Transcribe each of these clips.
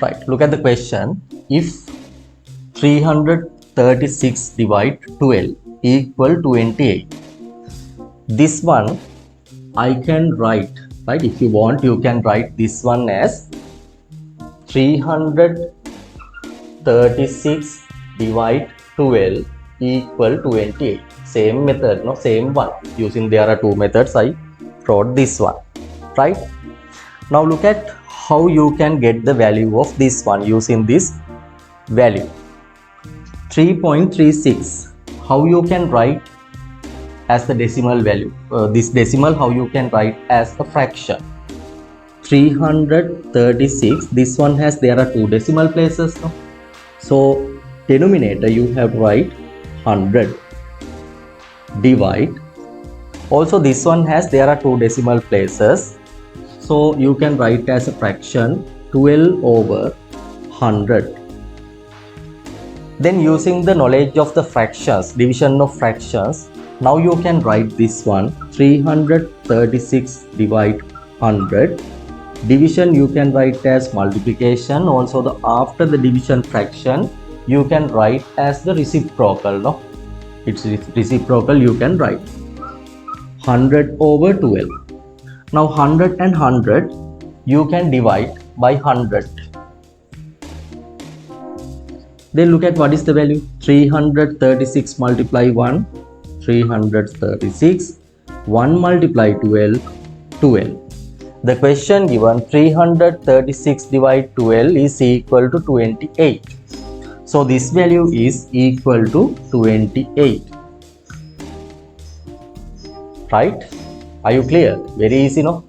Right, look at the question. If 336 divide 12 equal 28, this one I can write, right? If you want, you can write this one as 336 divide 12 equal 28. Same method, no, same one. Using there are two methods, I wrote this one, right? Now look at how you can get the value of this one using this value 3.36. How you can write as the decimal value, this decimal how you can write as a fraction. 336, this one has, there are two decimal places, no? So denominator you have to write 100 divide, also this one has, there are two decimal places, so you can write as a fraction 12 over 100. Then using the knowledge of the fractions, division of fractions, now you can write this one 336 divide 100. Division you can write as multiplication, also the after the division fraction you can write as the reciprocal, no? It's reciprocal, you can write 100 over 12. Now 100 and 100 you can divide by 100. Then look at what is the value. 336 multiply 1, 336, 1 multiply 12, 12. The question given 336 divide 12 is equal to 28. So this value is equal to 28. Right? Are you clear? Very easy, no?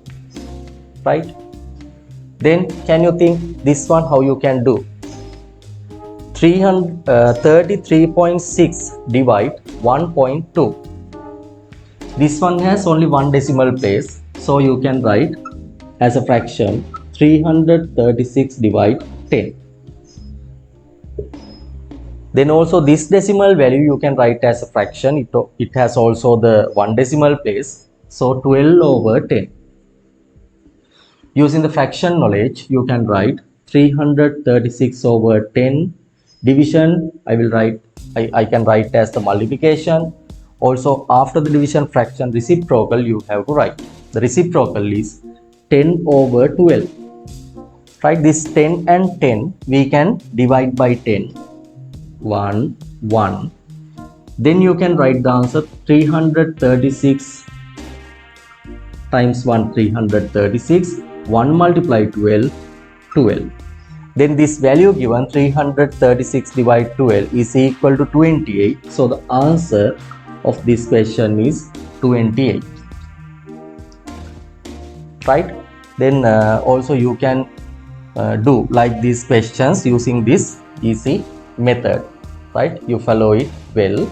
Right? Then can you think this one how you can do? 33.6 divide 1.2. This one has only one decimal place, so you can write as a fraction 336 divide 10. Then also this decimal value you can write as a fraction, it has also the one decimal place, so 12 over 10. Using the fraction knowledge you can write 336 over 10. Division I can write as the multiplication. Also after the division fraction reciprocal you have to write. The reciprocal is 10 over 12. Right, this 10 and 10 we can divide by 10. 1, 1. Then you can write the answer 336 times 1, 336. 1 multiply 12, 12. Then this value given 336 divide 12 is equal to 28. So the answer of this question is 28. Right? Then also you can do like these questions using this easy method. Right? You follow it well.